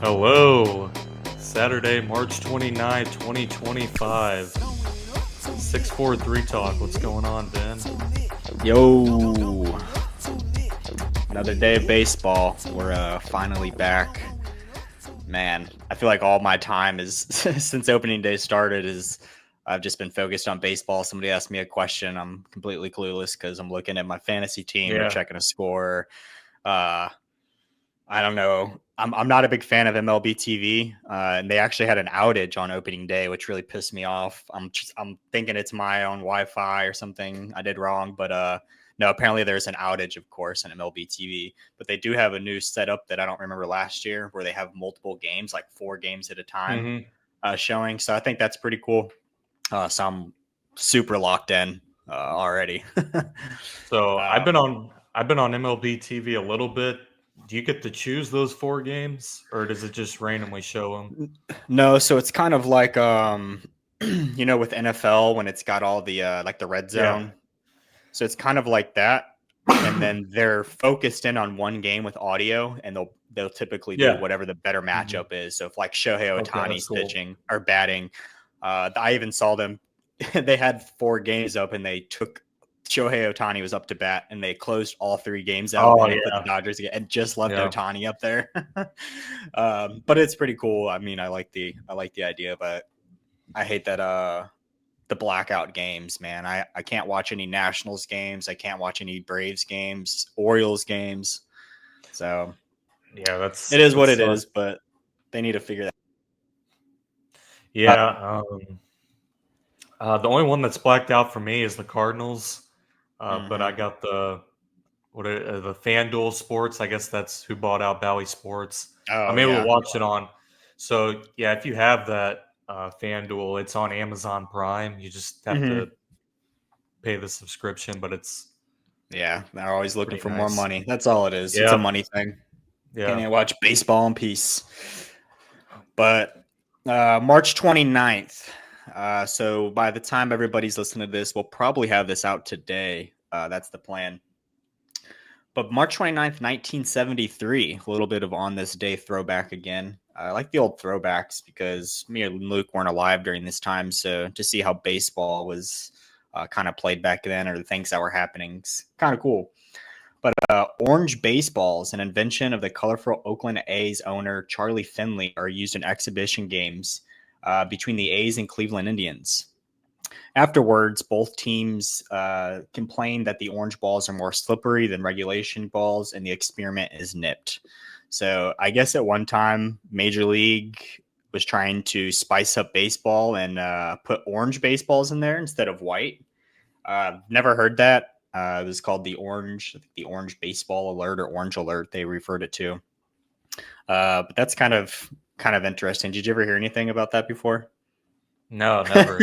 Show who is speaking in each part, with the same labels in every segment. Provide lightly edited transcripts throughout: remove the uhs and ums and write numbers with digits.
Speaker 1: Hello, Saturday, March 29th, 2025. 643 Talk. What's going on, Ben?
Speaker 2: Yo, another day of baseball. We're finally back. Man, I feel like all my time is since opening day started is I've just been focused on baseball. Somebody asked me a question, I'm completely clueless because I'm looking at my fantasy team or
Speaker 1: Yeah.
Speaker 2: checking a score. Uh, I don't know. I'm not a big fan of MLB TV, and they actually had an outage on opening day, which really pissed me off. I'm thinking it's my own Wi-Fi or something I did wrong, but no. Apparently, there's an outage, of course, on MLB TV. But they do have a new setup that I don't remember last year, where they have multiple games, like 4 games at a time,
Speaker 1: Mm-hmm.
Speaker 2: showing. So I think that's pretty cool. So I'm super locked in already.
Speaker 1: So
Speaker 2: uh,
Speaker 1: I've been on MLB TV a little bit. Do you get to choose those 4 games, or does it just randomly show them?
Speaker 2: No, so it's kind of like with NFL when it's got all the like the red
Speaker 1: Yeah.
Speaker 2: zone. So it's kind of like that. And then they're focused in on one game with audio, and they'll typically do
Speaker 1: Yeah.
Speaker 2: whatever the better
Speaker 1: Hmm.
Speaker 2: matchup is. So if like Shohei
Speaker 1: Okay, that's
Speaker 2: Otani's
Speaker 1: cool.
Speaker 2: pitching or batting, I even saw them. They had 4 games up, and they took Shohei Otani was up to bat, and they closed all 3 games out.
Speaker 1: Oh
Speaker 2: They didn't put the
Speaker 1: yeah,
Speaker 2: Dodgers again, and just left
Speaker 1: yeah.
Speaker 2: Otani up there. But it's pretty cool. I mean, I like the idea, but I hate that the blackout games, man. I can't watch any Nationals games. I can't watch any Braves games, Orioles games. So
Speaker 1: Yeah,
Speaker 2: it is
Speaker 1: that
Speaker 2: what it
Speaker 1: sucks.
Speaker 2: is, but they need to figure that
Speaker 1: Yeah. The only one that's blacked out for me is the Cardinals. But I
Speaker 2: Mm-hmm.
Speaker 1: got the FanDuel Sports. I guess that's who bought out Bally Sports.
Speaker 2: Oh
Speaker 1: I'm able to
Speaker 2: yeah.
Speaker 1: watch it on. So yeah, if you have that FanDuel, it's on Amazon Prime. You just have to
Speaker 2: Mm-hmm.
Speaker 1: pay the subscription, but it's
Speaker 2: Yeah, they're always looking
Speaker 1: pretty
Speaker 2: for more
Speaker 1: nice.
Speaker 2: money. That's all it is. It's a
Speaker 1: Yeah,
Speaker 2: money thing. Can't
Speaker 1: yeah.
Speaker 2: even watch baseball in peace. But March 29th. So by the time everybody's listening to this, we'll probably have this out today. That's the plan. But March 29th, 1973, a little bit of on this day throwback again. I like the old throwbacks because me and Luke weren't alive during this time. So to see how baseball was kind of played back then or the things that were happening is kind of cool. But orange baseballs, an invention of the colorful Oakland A's owner Charlie Finley, are used in exhibition games between the A's and Cleveland Indians. Afterwards, both teams complained that the orange balls are more slippery than regulation balls, and the experiment is nipped. So I guess at one time, Major League was trying to spice up baseball and put orange baseballs in there instead of white. Never heard that. It was called the Orange Baseball Alert or Orange Alert. They referred it to. But that's kind of interesting. Did you ever hear anything about that before?
Speaker 1: No, never.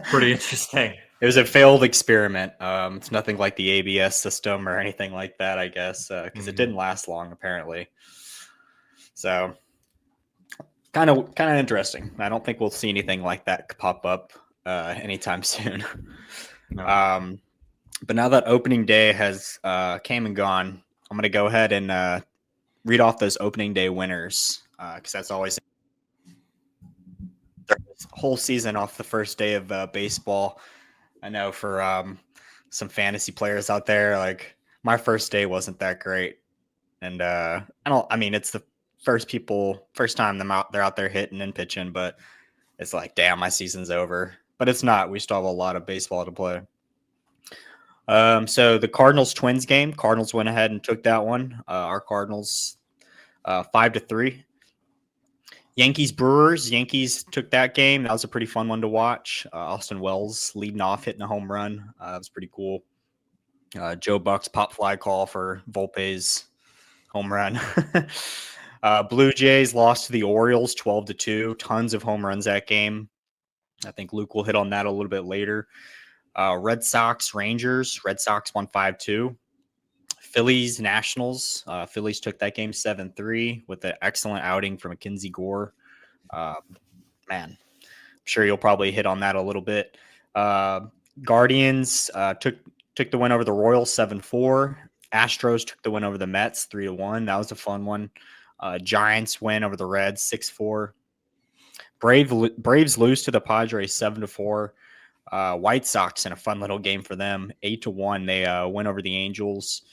Speaker 1: Pretty interesting.
Speaker 2: It was a failed experiment. It's nothing like the ABS system or anything like that, I guess, because it
Speaker 1: Mhm.
Speaker 2: didn't last long apparently. So kind of interesting. I don't think we'll see anything like that pop up anytime soon.
Speaker 1: No.
Speaker 2: um, but now that opening day has came and gone, I'm gonna go ahead and read off those opening day winners because that's always the whole season off the first day of baseball. I know for some fantasy players out there, like my first day wasn't that great, and I don't. I mean, it's the first time they're out there hitting and pitching, but it's like, damn, my season's over. But it's not. We still have a lot of baseball to play. So the Cardinals Twins game, Cardinals went ahead and took that one. Our Cardinals 5-3. Yankees Brewers. Yankees took that game. That was a pretty fun one to watch. Austin Wells leading off, hitting a home run. That was pretty cool. Joe Buck's pop fly call for Volpe's home run. Blue Jays lost to the Orioles 12-2. Tons of home runs that game. I think Luke will hit on that a little bit later. Red Sox Rangers. Red Sox won 5-2. Phillies Nationals. Phillies took that game 7-3 with an excellent outing from Mackenzie Gore. Uh, Man, I'm sure you'll probably hit on that a little bit. Guardians took the win over the Royals 7-4. Astros took the win over the Mets 3-1. That was a fun one. Giants win over the Reds 6-4. Braves lose to the Padres 7-4. White Sox in a fun little game for them 8-1. They win over the Angels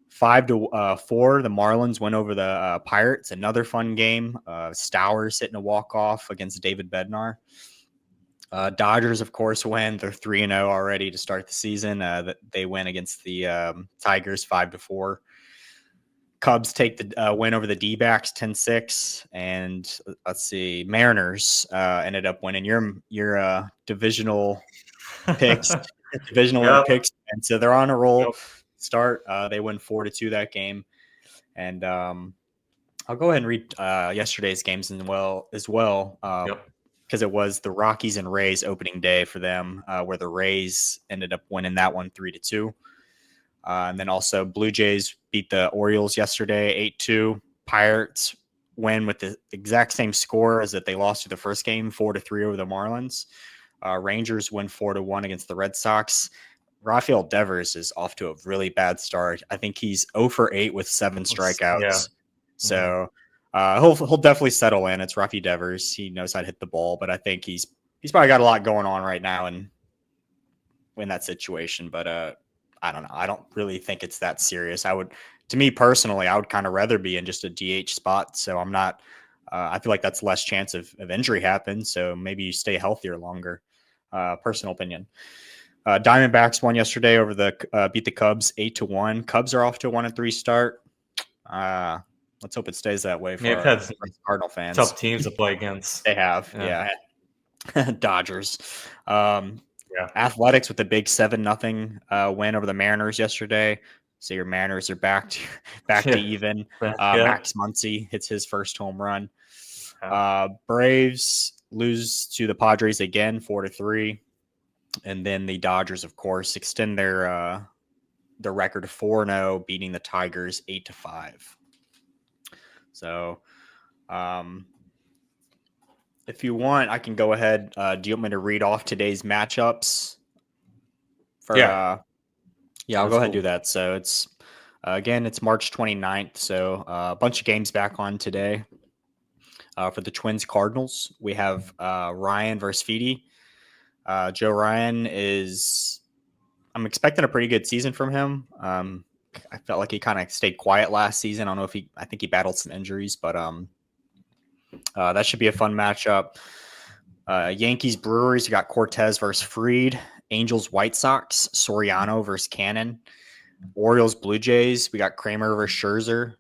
Speaker 2: 5-4. The Marlins win over the Pirates. Another fun game. Stowers hitting a walk-off against David Bednar. Dodgers, of course, win. They're 3-0 already to start the season. They win against the Tigers 5-4. Cubs take the win over the D-backs 10-6. And let's see, Mariners ended up winning your divisional picks,
Speaker 1: Yep.
Speaker 2: picks. And so they're on a roll.
Speaker 1: Yep.
Speaker 2: Start. They win 4-2 that game. And I'll go ahead and read yesterday's games as well.
Speaker 1: Yep.
Speaker 2: Because it was the Rockies and Rays opening day for them, where the Rays ended up winning that one 3-2. And then also Blue Jays beat the Orioles yesterday 8-2. Pirates win with the exact same score as that they lost to the first game, 4-3 over the Marlins. Rangers win 4-1 against the Red Sox. Rafael Devers is off to a really bad start. I think he's 0 for 8 with 7 strikeouts.
Speaker 1: Yeah.
Speaker 2: So he'll definitely settle in. It's Rafi Devers. He knows how to hit the ball, but I think he's probably got a lot going on right now in that situation. But I don't know. I don't really think it's that serious. To me personally, I would kind of rather be in just a DH spot. So I'm not. I feel like that's less chance of injury happen. So maybe you stay healthier longer. Personal opinion. Diamondbacks won yesterday over beat the Cubs 8-1. Cubs are off to a 1-3 start. Let's hope it stays that way for our Cardinal fans.
Speaker 1: Tough teams to play against.
Speaker 2: They have, yeah. Dodgers. Athletics with the big 7-0 win over the Mariners yesterday. So your Mariners are back to even. Max Muncy hits his first home run. Braves lose to the Padres again 4-3. And then the Dodgers, of course, extend their record to 4-0, beating the Tigers 8-5. So, if you want, I can go ahead. Do you want me to read off today's matchups? I'll go ahead and do that. So it's March 29th. So a bunch of games back on today. For the Twins Cardinals, we have Ryan versus Feedy. Joe Ryan I'm expecting a pretty good season from him. I felt like he kind of stayed quiet last season. I don't know I think he battled some injuries, but that should be a fun matchup. Yankees Brewers, you got Cortez versus Fried. Angels White Sox, Soriano versus Cannon. Orioles Blue Jays, we got Kramer versus Scherzer.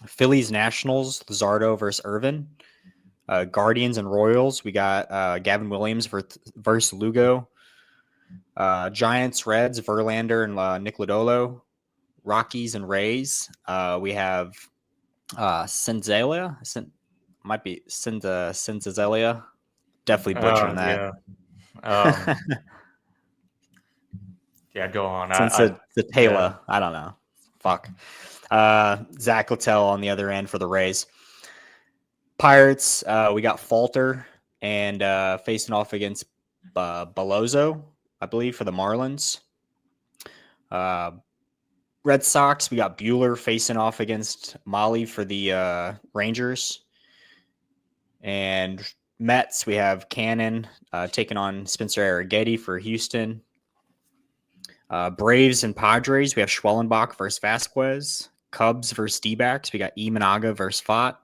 Speaker 2: Phillies Nationals, Luzardo versus Irvin. Guardians and Royals, we got Gavin Williams versus Lugo. Giants Reds, Verlander and Nick Lodolo. Rockies and Rays, we have Senzalia. Might be Senzalia. Definitely butchering that.
Speaker 1: Yeah. Go on.
Speaker 2: Taylor. I don't know. Fuck. Zach Littell on the other end for the Rays. Pirates, we got Falter and facing off against Belozo, I believe, for the Marlins. Red Sox, we got Bueller facing off against Molly for the Rangers. And Mets, we have Cannon taking on Spencer Arrighetti for Houston. Braves and Padres, we have Schwellenbach versus Vasquez. Cubs versus D-backs, we got Imanaga versus Fott.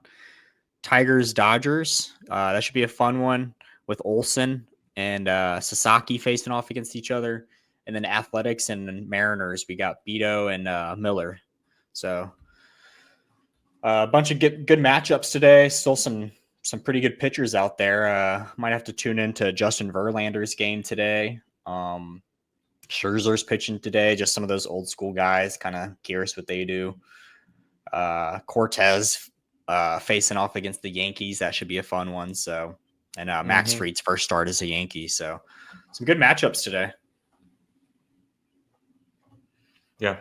Speaker 2: Tigers Dodgers, that should be a fun one with Olsen and Sasaki facing off against each other. And then Athletics and Mariners, we got Beto and Miller. So a bunch of good matchups today. Still some pretty good pitchers out there. Might have to tune into Justin Verlander's game today. Scherzer's pitching today. Just some of those old school guys. Kind of curious what they do. Cortez facing off against the Yankees. That should be a fun one. So, and Max Fried's first start as a Yankee. So some good matchups today.
Speaker 1: Yeah.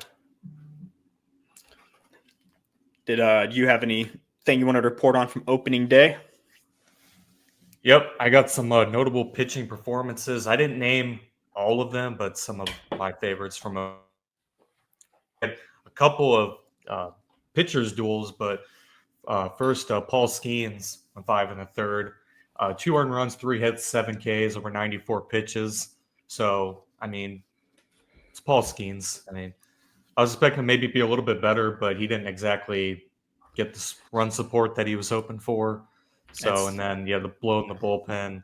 Speaker 2: Did you have anything you wanted to report on from opening day?
Speaker 1: Yep, I got some notable pitching performances. I didn't name all of them, but some of my favorites from a couple of pitchers duels. But First, Paul Skeens on 5 1/3. 2 earned runs, 3 hits, 7 Ks over 94 pitches. So, I mean, it's Paul Skeens. I mean, I was expecting maybe be a little bit better, but he didn't exactly get the run support that he was hoping for. So, and
Speaker 2: It's
Speaker 1: then the blow in the bullpen.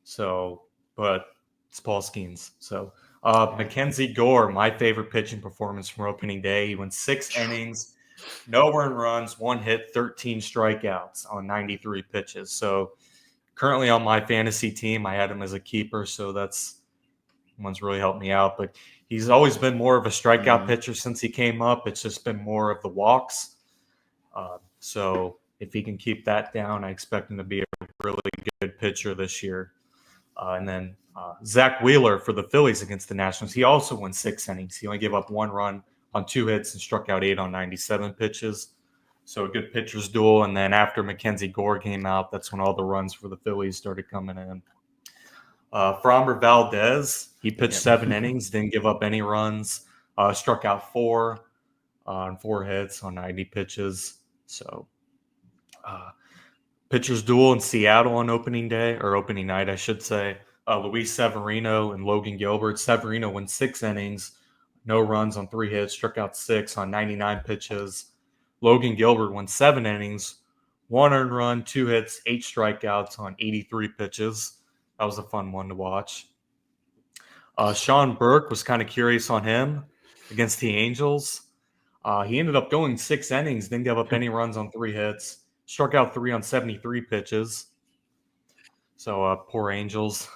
Speaker 1: So, but it's Paul Skeens. So, Mackenzie Gore, my favorite pitching performance from opening day. He went 6 innings, no earned runs, 1 hit, 13 strikeouts on 93 pitches. So, currently on my fantasy team, I had him as a keeper. So that's one's really helped me out. But he's always been more of a strikeout pitcher since he came up. It's just been more of the walks. So if he can keep that down, I expect him to be a really good pitcher this year. And then Zach Wheeler for the Phillies against the Nationals. He also won 6 innings. He only gave up 1 run on 2 hits and struck out 8 on 97 pitches. So a good pitcher's duel. And then after Mackenzie Gore came out, that's when all the runs for the Phillies started coming in. Framber Valdez, he pitched 7 innings, didn't give up any runs, struck out 4 on 4 hits on 90 pitches. So pitcher's duel in Seattle on opening day, or opening night, I should say. Luis Severino and Logan Gilbert. Severino went 6 innings, no runs on 3 hits, struck out 6 on 99 pitches. Logan Gilbert went 7 innings, 1 earned run, 2 hits, 8 strikeouts on 83 pitches. That was a fun one to watch. Sean Burke, was kind of curious on him against the Angels. He ended up going 6 innings, didn't give up any runs on 3 hits, struck out 3 on 73 pitches. So poor Angels.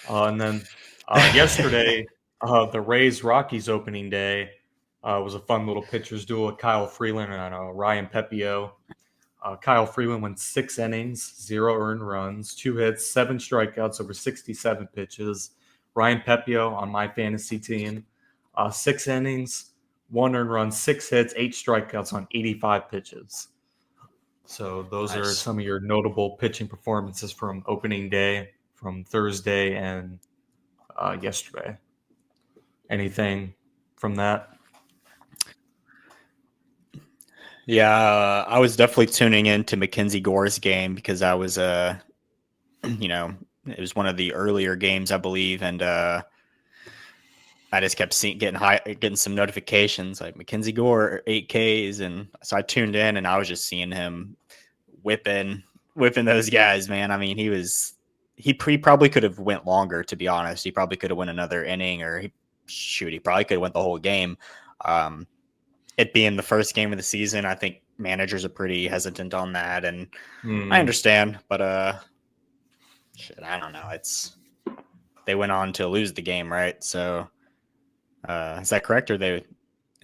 Speaker 1: And then yesterday, the Rays Rockies opening day was a fun little pitcher's duel with Kyle Freeland and Ryan Pepio. Kyle Freeland went 6 innings, 0 earned runs, 2 hits, 7 strikeouts over 67 pitches. Ryan Pepio on my fantasy team, 6 innings, 1 earned run, 6 hits, 8 strikeouts on 85 pitches. So those are some of your notable pitching performances from opening day, from Thursday and yesterday. Anything from that?
Speaker 2: Yeah, I was definitely tuning into Mackenzie Gore's game because I was, it was one of the earlier games, I believe, and I just kept getting some notifications like Mackenzie Gore 8 Ks, and so I tuned in and I was just seeing him whipping those guys, man. I mean, he probably could have went longer, to be honest. He probably could have went another inning, or he probably could have went the whole game. It being the first game of the season, I think managers are pretty hesitant on that, and I understand, but I don't know. They went on to lose the game, right? So is that correct? Or they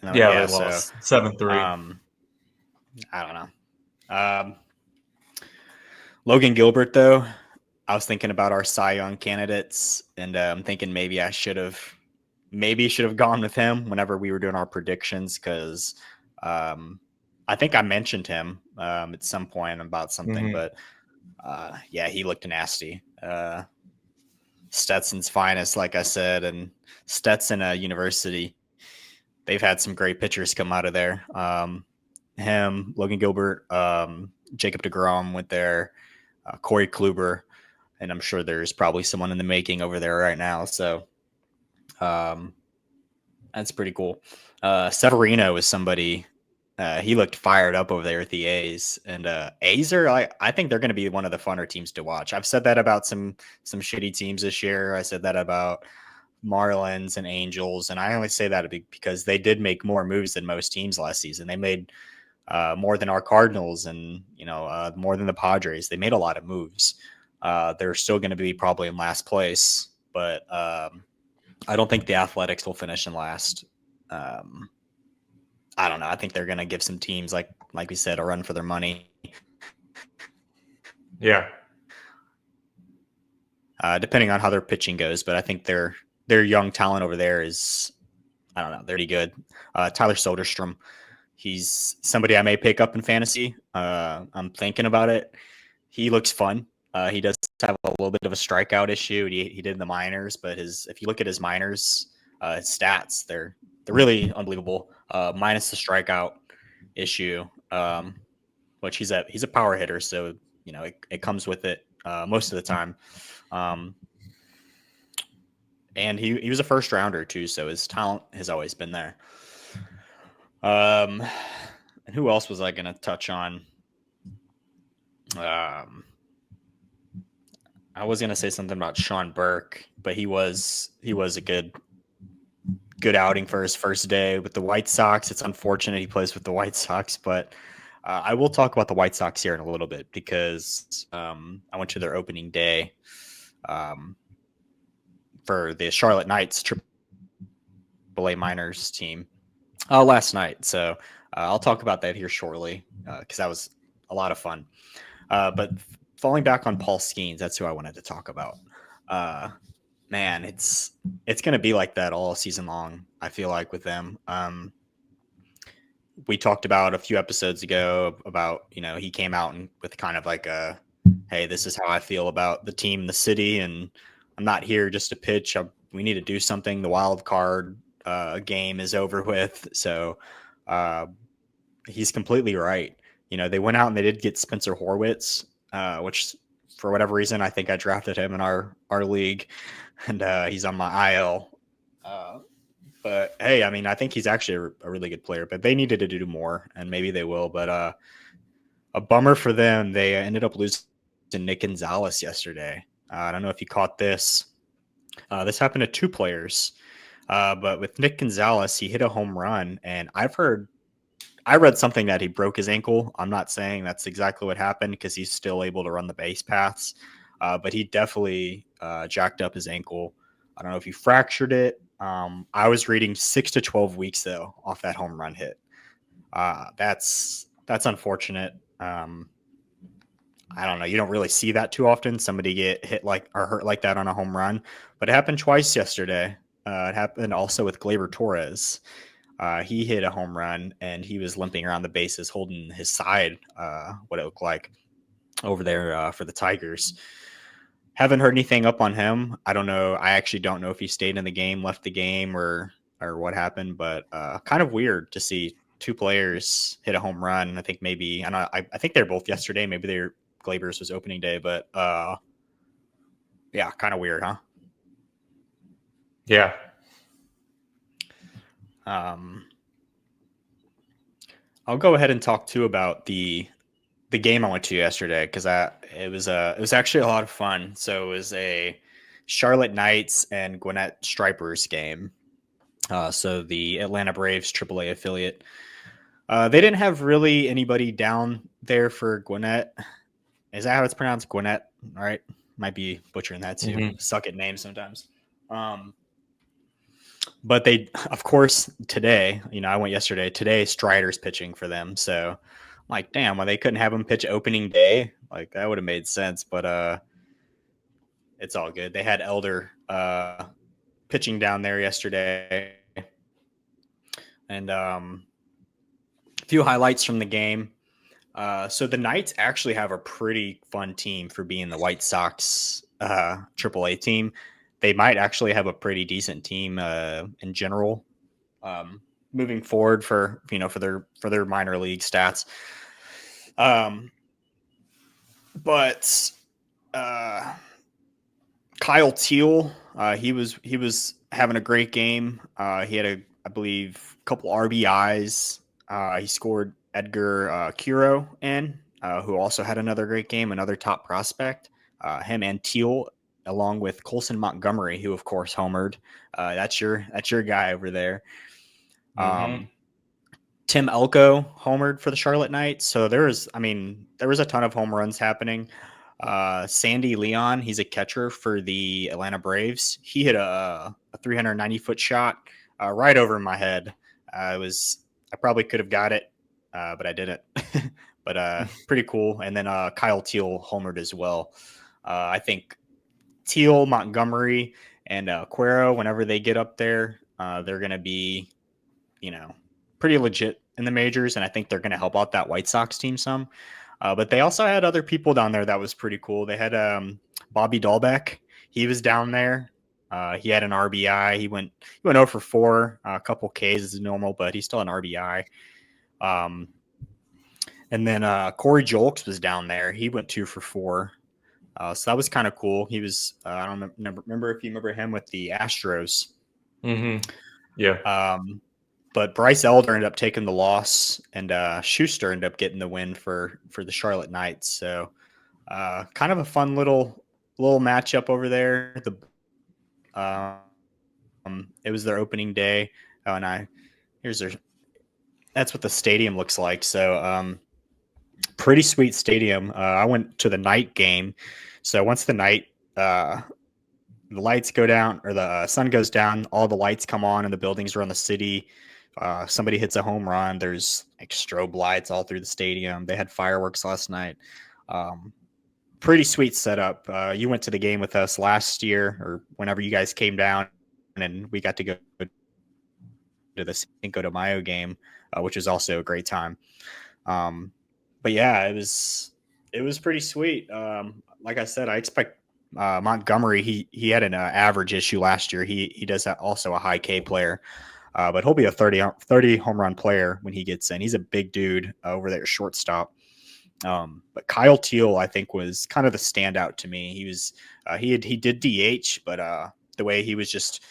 Speaker 1: they lost 7-3.
Speaker 2: I don't know. Logan Gilbert, though, I was thinking about our Cy Young candidates, and I'm thinking maybe should have gone with him whenever we were doing our predictions, because I think I mentioned him at some point about something, but he looked nasty. Stetson's finest, like I said, and Stetson University, they've had some great pitchers come out of there. Him, Logan Gilbert, Jacob deGrom went there, Corey Kluber, and I'm sure there's probably someone in the making over there right now. So that's pretty cool. Severino is somebody. He looked fired up over there at the A's, and A's are. I think they're going to be one of the funner teams to watch. I've said that about some shitty teams this year. I said that about Marlins and Angels, and I only say that because they did make more moves than most teams last season. They made more than our Cardinals, and more than the Padres. They made a lot of moves. They're still going to be probably in last place, but I don't think the Athletics will finish in last. I don't know. I think they're going to give some teams, like we said, a run for their money.
Speaker 1: Yeah.
Speaker 2: Depending on how their pitching goes, but I think their young talent over there is, I don't know, they're pretty good. Tyler Soderstrom, he's somebody I may pick up in fantasy. I'm thinking about it. He looks fun. He does have a little bit of a strikeout issue. He did in the minors, but if you look at his minors stats, they're really unbelievable. Minus the strikeout issue. which he's a power hitter, so it comes with it most of the time. And he was a first rounder too, so his talent has always been there. And who else was I going to touch on? I was going to say something about Sean Burke, but he was a good outing for his first day with the White Sox. It's unfortunate he plays with the White Sox, but I will talk about the White Sox here in a little bit because I went to their opening day for the Charlotte Knights AAA minors team last night. So I'll talk about that here shortly because that was a lot of fun. But falling back on Paul Skeens, that's who I wanted to talk about. Man, it's going to be like that all season long, I feel like, with them. We talked about a few episodes ago about, he came out and with kind of like a, hey, this is how I feel about the team, the city, and I'm not here just to pitch. We need to do something. The wild card game is over with. So he's completely right. They went out and they did get Spencer Horwitz, which for whatever reason, I think I drafted him in our league, and he's on my IL. But hey, I mean, I think he's actually a really good player, but they needed to do more, and maybe they will. But a bummer for them. They ended up losing to Nick Gonzalez yesterday. I don't know if you caught this. This happened to two players. But with Nick Gonzalez, he hit a home run, and I read something that he broke his ankle. I'm not saying that's exactly what happened because he's still able to run the base paths, but he definitely jacked up his ankle. I don't know if he fractured it. I was reading 6 to 12 weeks though off that home run hit. That's unfortunate. I don't know. You don't really see that too often. Somebody get hit or hurt like that on a home run, but it happened twice yesterday. It happened also with Gleyber Torres. He hit a home run and he was limping around the bases, holding his side, what it looked like over there for the Tigers. Haven't heard anything up on him. I don't know. I actually don't know if he stayed in the game, left the game, or what happened, but kind of weird to see two players hit a home run. I think maybe, and I think they're both yesterday. Maybe Gleyber's was opening day, but yeah, kind of weird, huh?
Speaker 1: Yeah.
Speaker 2: I'll go ahead and talk too about the game I went to yesterday because it was actually a lot of fun. So it was a Charlotte Knights and Gwinnett Stripers game. So the Atlanta Braves AAA affiliate. They didn't have really anybody down there for Gwinnett. Is that how it's pronounced? Gwinnett, all right? Might be butchering that too. Mm-hmm. Suck at names sometimes. But they, of course, today, I went yesterday. Today, Strider's pitching for them. So I'm like, damn, well, they couldn't have him pitch opening day. Like, that would have made sense. But it's all good. They had Elder pitching down there yesterday. And a few highlights from the game. So the Knights actually have a pretty fun team for being the White Sox AAA team. They might actually have a pretty decent team in general moving forward for their minor league stats. But Kyle Teel, he was having a great game. He had I believe a couple RBIs. He scored Edgar Curo in, who also had another great game, another top prospect. Him and Teel, along with Colson Montgomery, who of course homered. That's your guy over there. Mm-hmm. Tim Elko homered for the Charlotte Knights. So there was a ton of home runs happening. Sandy Leon, he's a catcher for the Atlanta Braves. He hit a 390-foot shot right over my head. I probably could have got it, but I didn't. But pretty cool. And then Kyle Teel homered as well. I think Teel, Montgomery, and Cuero, whenever they get up there, they're going to be, pretty legit in the majors. And I think they're going to help out that White Sox team some. But they also had other people down there that was pretty cool. They had Bobby Dahlbeck. He was down there. He had an RBI. He went 0 for 4. A couple Ks is normal, but he's still an RBI. And then Corey Jolks was down there. He went 2 for 4. So that was kind of cool. He was, I don't remember if you remember him with the Astros.
Speaker 1: Mm-hmm. Yeah.
Speaker 2: But Bryce Elder ended up taking the loss, and Schuster ended up getting the win for the Charlotte Knights. So kind of a fun little matchup over there. It was their opening day. Oh, and that's what the stadium looks like. So pretty sweet stadium. I went to the night game. So once the lights go down, or the sun goes down, all the lights come on in the buildings around the city. Somebody hits a home run. There's like strobe lights all through the stadium. They had fireworks last night. Pretty sweet setup. You went to the game with us last year, or whenever you guys came down, and we got to go to the Cinco de Mayo game, which was also a great time. But yeah, it was pretty sweet. Like I said, I expect Montgomery. He had an average issue last year. He does also a high K player, but he'll be a 30 home run player when he gets in. He's a big dude over there at shortstop. But Kyle Teel, I think, was kind of the standout to me. He was he did DH, but the way he was just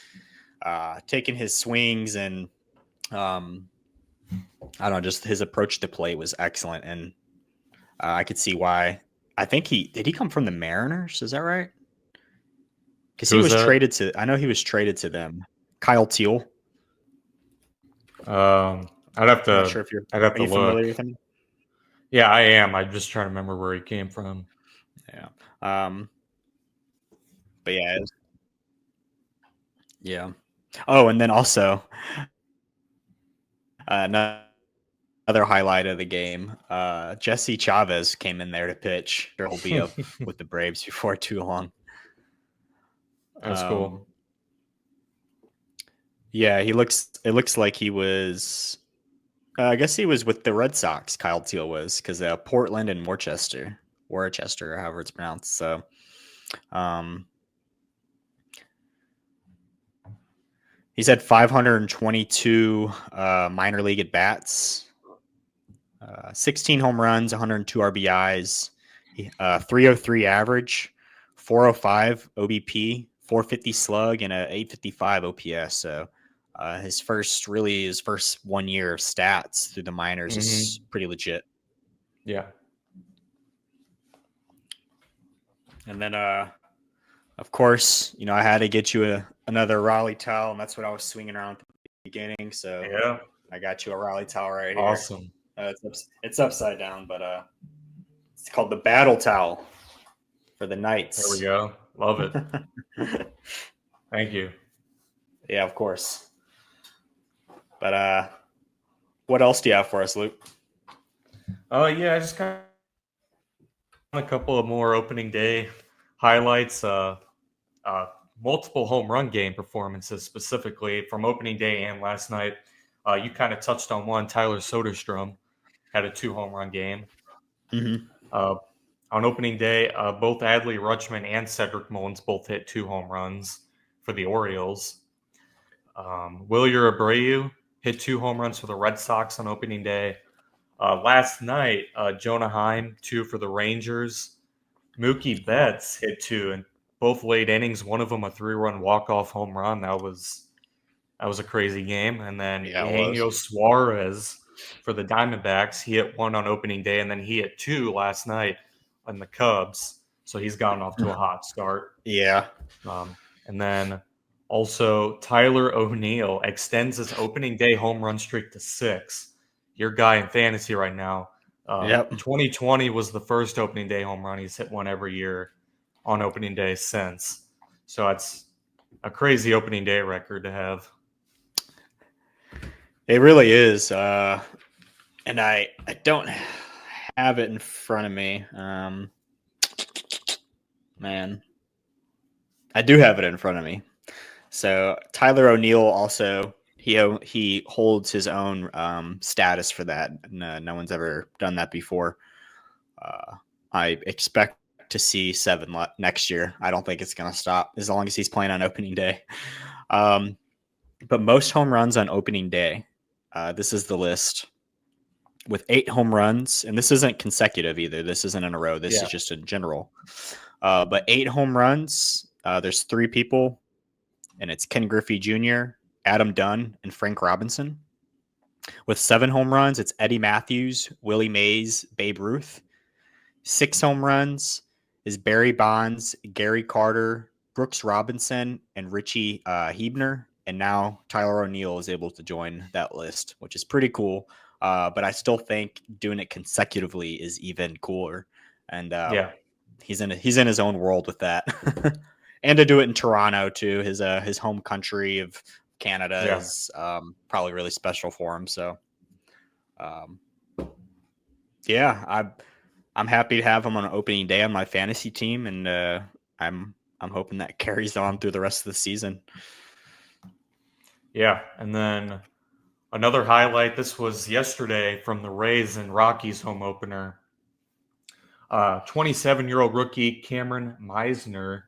Speaker 2: taking his swings and I don't know, just his approach to play was excellent, and I could see why. I think he come from the Mariners. Is that right? Because he
Speaker 1: Who's
Speaker 2: was
Speaker 1: that?
Speaker 2: traded to. I know he was traded to them. Kyle Teel.
Speaker 1: I'd have
Speaker 2: I'm not
Speaker 1: to
Speaker 2: sure if you're.
Speaker 1: I'd have
Speaker 2: Are
Speaker 1: to
Speaker 2: you familiar
Speaker 1: look.
Speaker 2: with him?
Speaker 1: Yeah, I am. I'm just trying to remember where he came from.
Speaker 2: Yeah. But yeah. Yeah. Oh, and then also another highlight of the game. Jesse Chavez came in there to pitch. He'll be up with the Braves before too long.
Speaker 1: That's cool.
Speaker 2: Yeah, it looks like he was. I guess he was with the Red Sox. Kyle Teel was, because Portland and Worcester, however it's pronounced. So, he's had 522 minor league at bats, 16 home runs, 102 RBIs, 303 average, 405 OBP, 450 slug, and a 855 OPS. So his first 1 year of stats through the minors is pretty legit.
Speaker 1: Yeah.
Speaker 2: And then, of course, I had to get you another Raleigh towel, and that's what I was swinging around at the beginning. So
Speaker 1: Yeah.
Speaker 2: I got you a Raleigh towel right here.
Speaker 1: Awesome.
Speaker 2: It's upside down, but it's called the Battle Towel for the Knights.
Speaker 1: There we go. Love it. Thank you.
Speaker 2: Yeah, of course. But what else do you have for us, Luke?
Speaker 1: Yeah, I just kind of a couple of more opening day highlights. Multiple home run game performances, specifically from opening day and last night. You kind of touched on one. Tyler Soderstrom had a 2 home run game.
Speaker 2: Mm-hmm.
Speaker 1: On opening day, both Adley Rutschman and Cedric Mullins both hit 2 home runs for the Orioles. Wilyer Abreu hit 2 home runs for the Red Sox on opening day. Last night, Jonah Heim, 2 for the Rangers. Mookie Betts hit 2 in both late innings. One of them a 3-run walk-off home run. That was a crazy game. And then Eugenio Suarez for the Diamondbacks, he hit 1 on opening day, and then he hit 2 last night on the Cubs. So he's gotten off to a hot start.
Speaker 2: Yeah.
Speaker 1: And then also Tyler O'Neill extends his opening day home run streak to 6. Your guy in fantasy right now. 2020 was the first opening day home run. He's hit 1 every year on opening day since. So it's a crazy opening day record to have.
Speaker 2: It really is. And I don't have it in front of me. Man, I do have it in front of me. So Tyler O'Neill also, he holds his own status for that. No one's ever done that before. I expect to see 7 next year. I don't think it's going to stop as long as he's playing on opening day. But most home runs on opening day. This is the list. with 8 home runs, and this isn't consecutive either. This isn't in a row. This
Speaker 1: Yeah.
Speaker 2: is just in general. But 8 home runs. There's 3 people, and it's Ken Griffey Jr., Adam Dunn, and Frank Robinson. With 7 home runs, it's Eddie Matthews, Willie Mays, Babe Ruth. 6 home runs is Barry Bonds, Gary Carter, Brooks Robinson, and Richie Hebner. And now Tyler O'Neill is able to join that list, which is pretty cool. But I still think doing it consecutively is even cooler. And he's in his own world with that. And to do it in Toronto too, his home country of Canada is probably really special for him. So, I'm happy to have him on opening day on my fantasy team, and I'm hoping that carries on through the rest of the season.
Speaker 1: Yeah, and then another highlight. This was yesterday from the Rays and Rockies home opener. 27-year-old rookie Cameron Meisner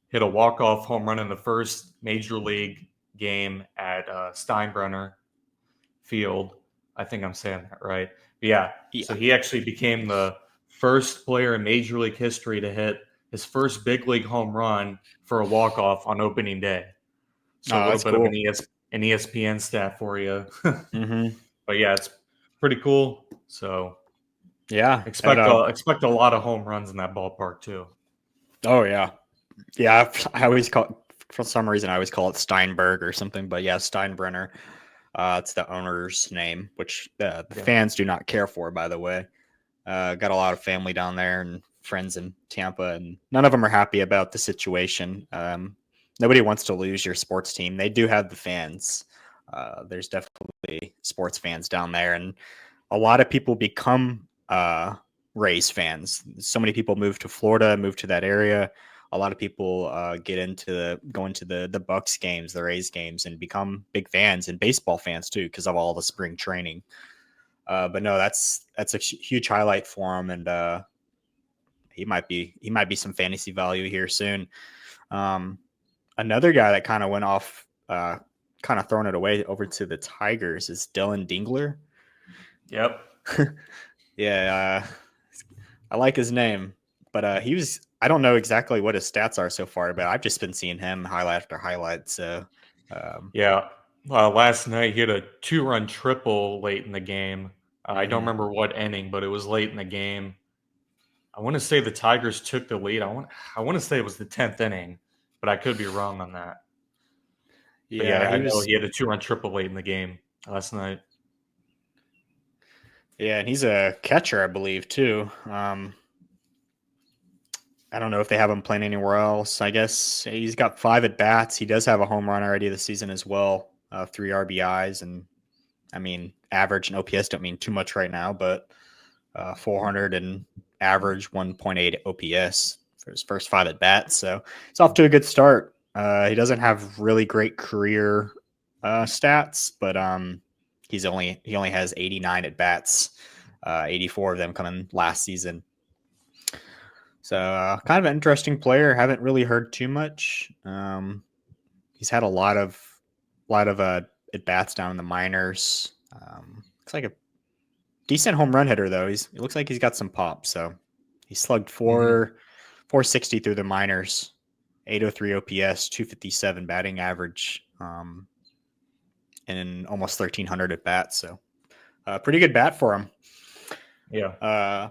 Speaker 1: hit a walk-off home run in the first major league game at Steinbrenner Field. I think I'm saying that right. Yeah. So he actually became the first player in Major League history to hit his first big league home run for a walk-off on opening day. So a little bit of an ESPN stat for you.
Speaker 2: Mm-hmm.
Speaker 1: But yeah, it's pretty cool. So
Speaker 2: yeah,
Speaker 1: expect a lot of home runs in that ballpark too.
Speaker 2: Oh yeah. I always for some reason I always call it Steinberg or something, but yeah, Steinbrenner. It's the owner's name, which the fans do not care for, by the way. Got a lot of family down there and friends in Tampa, and none of them are happy about the situation. Nobody wants to lose your sports team. They do have the fans. There's definitely sports fans down there, and a lot of people become Rays fans. So many people move to Florida, move to that area. A lot of people go into the Bucks games, the Rays games, and become big fans and baseball fans too because of all the spring training. But no, that's a huge highlight for him, and he might be some fantasy value here soon. Another guy that kind of went off, kind of throwing it away over to the Tigers is Dylan Dingler.
Speaker 1: Yep.
Speaker 2: Yeah, I like his name, but I don't know exactly what his stats are so far, but I've just been seeing him highlight after highlight. So,
Speaker 1: last night he hit a 2-run triple late in the game. I don't remember what inning, but it was late in the game. I want to say the Tigers took the lead. I want to say it was the 10th inning, but I could be wrong on that.
Speaker 2: Yeah,
Speaker 1: I know he had a 2-run triple late in the game last night.
Speaker 2: Yeah, and he's a catcher, I believe, too. I don't know if they have him playing anywhere else. I guess he's got 5 at bats. He does have a home run already this season as well, 3 RBIs, and I mean average and OPS don't mean too much right now, but 400 and average 1.8 OPS for his first 5 at bats. So it's off to a good start. He doesn't have really great career stats, but he only has 89 at bats, 84 of them coming last season. So kind of an interesting player. Haven't really heard too much. He's had a lot of at bats down in the minors. Looks like a decent home run hitter though. It looks like he's got some pop. So he slugged 460 through the minors, 803 OPS, 257 batting average, and almost 1,300 at bats. So pretty good bat for him.
Speaker 1: Yeah.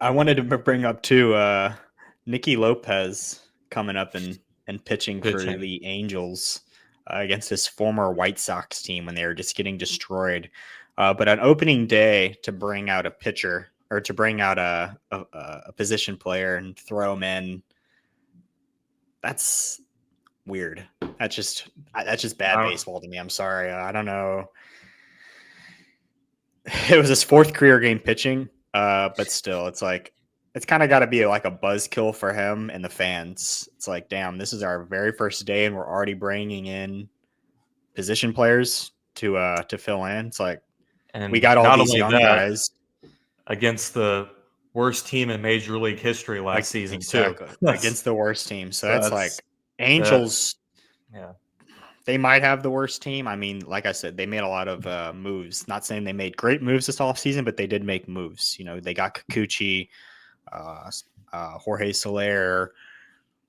Speaker 2: I wanted to bring up too Nicky Lopez coming up and pitching for the Angels against his former White Sox team when they were just getting destroyed. But on opening day, to bring out a pitcher or to bring out a position player and throw him in, that's weird. That's just bad baseball to me. I'm sorry. I don't know. It was his 4th career game pitching. But still, it's like it's kind of got to be like a buzzkill for him and the fans. It's like, damn, this is our very first day, and we're already bringing in position players to fill in. It's like, and we got all these young guys
Speaker 1: against the worst team in Major League history last season,
Speaker 2: exactly. Against the worst team. So that's like Angels. They might have the worst team. I mean, like I said, they made a lot of moves. Not saying they made great moves this offseason, but they did make moves. They got Kikuchi, uh, Jorge Soler,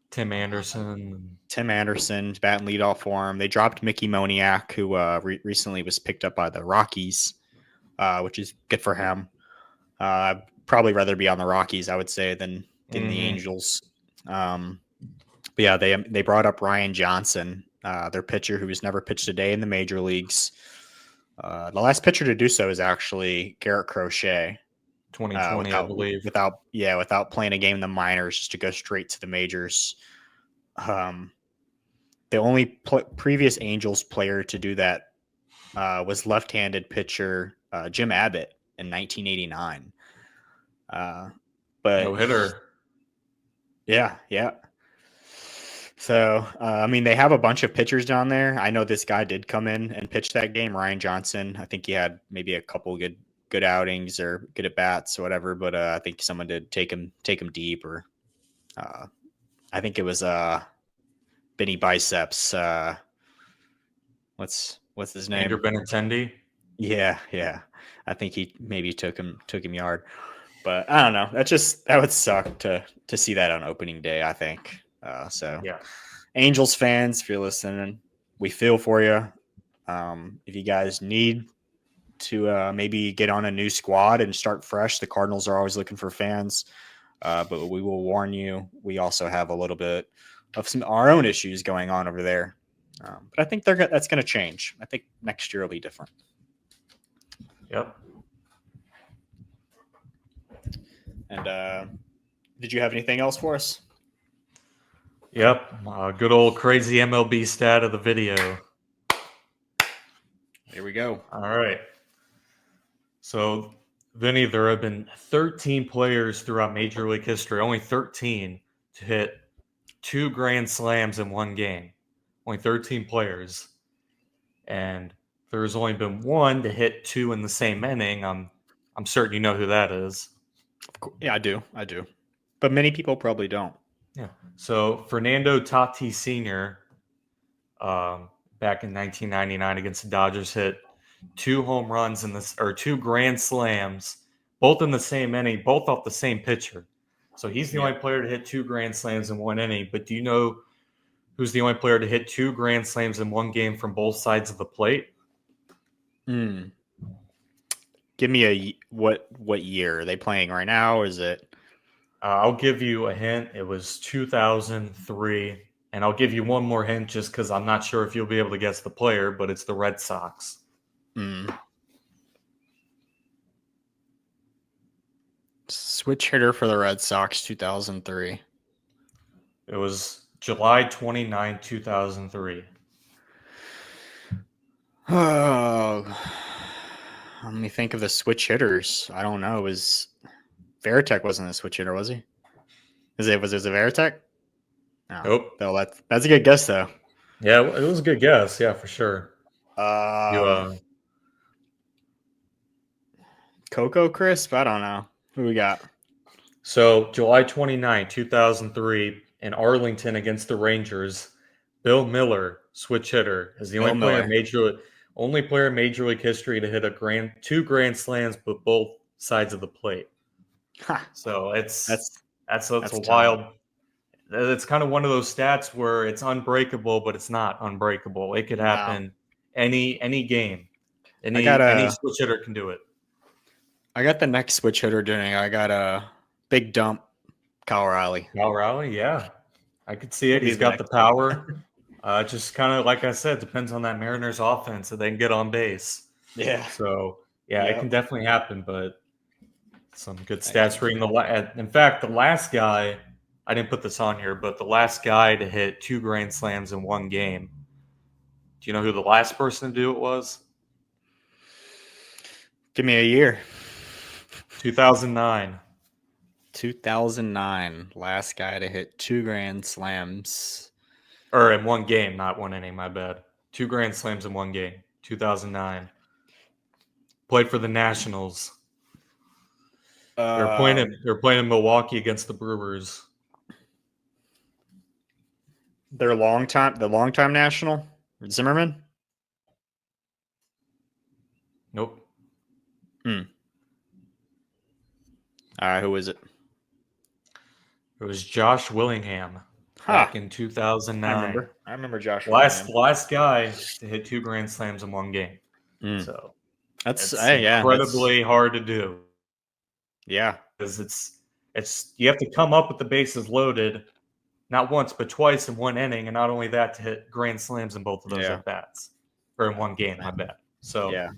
Speaker 1: Tim Anderson.
Speaker 2: Tim Anderson, batting leadoff for him. They dropped Mickey Moniak, who recently was picked up by the Rockies, which is good for him. Probably rather be on the Rockies, I would say, than the Angels. But yeah, they brought up Ryan Johnson, their pitcher who has never pitched a day in the major leagues. The last pitcher to do so is actually Garrett Crochet.
Speaker 1: 2020, I believe.
Speaker 2: Without playing a game in the minors, just to go straight to the majors. The only previous Angels player to do that was left-handed pitcher Jim Abbott in 1989. But
Speaker 1: No hitter.
Speaker 2: Yeah. So, I mean, they have a bunch of pitchers down there. I know this guy did come in and pitch that game, Ryan Johnson. I think he had maybe a couple good outings or good at bats or whatever. But I think someone did take him deep, or I think it was Benny Biceps. What's his name?
Speaker 1: Andrew Benintendi.
Speaker 2: Yeah. I think he maybe took him yard. But I don't know. That would suck to see that on opening day, I think. Yeah. Angels fans, if you're listening, we feel for you. If you guys need to maybe get on a new squad and start fresh, the Cardinals are always looking for fans. But we will warn you, we also have a little bit of our own issues going on over there. But I think that's going to change. I think next year will be different.
Speaker 1: Yep.
Speaker 2: And did you have anything else for us?
Speaker 1: Yep. Good old crazy MLB stat of the video.
Speaker 2: Here we go.
Speaker 1: All right. So, Vinny, there have been 13 players throughout Major League history, only 13, to hit 2 grand slams in one game. Only 13 players. And there's only been one to hit 2 in the same inning. I'm certain you know who that is.
Speaker 2: Yeah, I do. But many people probably don't.
Speaker 1: Yeah. So Fernando Tatis Sr. Back in 1999 against the Dodgers hit 2 home runs or 2 grand slams, both in the same inning, both off the same pitcher. So he's the only player to hit 2 grand slams in one inning. But do you know who's the only player to hit 2 grand slams in one game from both sides of the plate?
Speaker 2: Give me what year are they playing right now? Or is it?
Speaker 1: I'll give you a hint. It was 2003, and I'll give you one more hint just because I'm not sure if you'll be able to guess the player, but it's the Red Sox.
Speaker 2: Switch hitter for the Red Sox, 2003.
Speaker 1: It was July 29, 2003.
Speaker 2: Oh, let me think of the switch hitters. I don't know. Veritek wasn't a switch hitter, was he? Was it Veritek? No.
Speaker 1: Nope.
Speaker 2: No, that's a good guess, though.
Speaker 1: Yeah, it was a good guess. Yeah, for sure.
Speaker 2: Coco Crisp? I don't know. Who we got?
Speaker 1: So, July 29, 2003, in Arlington against the Rangers, Bill Miller, switch hitter, is the only player in Major League history to hit 2 grand slams, but both sides of the plate. So that's a wild. It's kind of one of those stats where it's unbreakable, but it's not unbreakable. It could happen any game. Any switch hitter can do it.
Speaker 2: I got the next switch hitter doing. I got a big dump, Kyle Riley.
Speaker 1: Kyle Riley, yeah, I could see it. He's got the power. Just kind of like I said, depends on that Mariners offense that they can get on base.
Speaker 2: Yeah.
Speaker 1: So it can definitely happen, but. Some good stats for him. In fact, the last guy, I didn't put this on here, but the last guy to hit 2 grand slams in one game. Do you know who the last person to do it was?
Speaker 2: Give me a year.
Speaker 1: 2009.
Speaker 2: 2009. Last guy to hit 2 grand slams.
Speaker 1: Or in one game, not one inning, my bad. 2 grand slams in one game. 2009. Played for the Nationals. They're playing in Milwaukee against the Brewers.
Speaker 2: The longtime national? Zimmerman?
Speaker 1: Nope.
Speaker 2: All right, who is it?
Speaker 1: It was Josh Willingham back in 2009.
Speaker 2: I remember Josh
Speaker 1: Last
Speaker 2: Willingham.
Speaker 1: last guy to hit 2 grand slams in one game.
Speaker 2: Mm.
Speaker 1: So
Speaker 2: That's
Speaker 1: it's
Speaker 2: yeah, that's
Speaker 1: incredibly hard to do
Speaker 2: yeah,
Speaker 1: because it's you have to come up with the bases loaded not once but twice in one inning, and not only that to hit grand slams in both of those
Speaker 2: yeah,
Speaker 1: at bats or in one game. My bad. So
Speaker 2: yeah.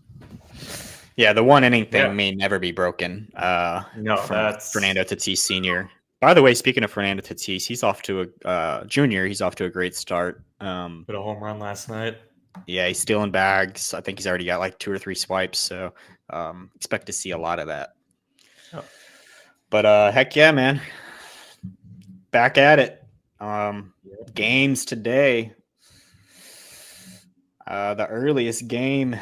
Speaker 2: Yeah, the one inning
Speaker 1: yeah,
Speaker 2: thing may never be broken
Speaker 1: no,
Speaker 2: from
Speaker 1: that's
Speaker 2: Fernando Tatis Sr. By the way, speaking of Fernando Tatis, he's off to a junior. He's off to a great start.
Speaker 1: hit a home run last night.
Speaker 2: Yeah, he's stealing bags. I think he's already got like 2 or 3 swipes. So expect to see a lot of that.
Speaker 1: Oh.
Speaker 2: But heck yeah, man. Back at it. Games today. The earliest game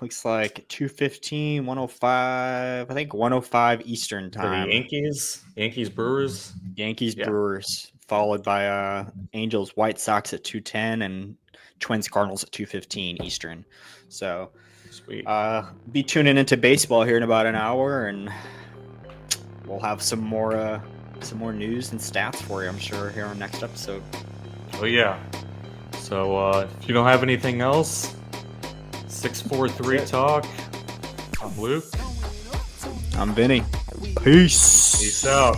Speaker 2: looks like 2:15, 105. I think 105 Eastern
Speaker 1: For the
Speaker 2: time.
Speaker 1: Yankees Brewers.
Speaker 2: Yankees
Speaker 1: Yeah.
Speaker 2: Brewers, followed by Angels White Sox at 2:10 and Twins Cardinals at 2:15 Eastern. So
Speaker 1: Sweet.
Speaker 2: be tuning into baseball here in about an hour, and we'll have some more news and stats for you, I'm sure, here on next episode.
Speaker 1: Oh yeah. So if you don't have anything else, 643 Talk. I'm Luke.
Speaker 2: I'm Vinny. Peace.
Speaker 1: Peace out.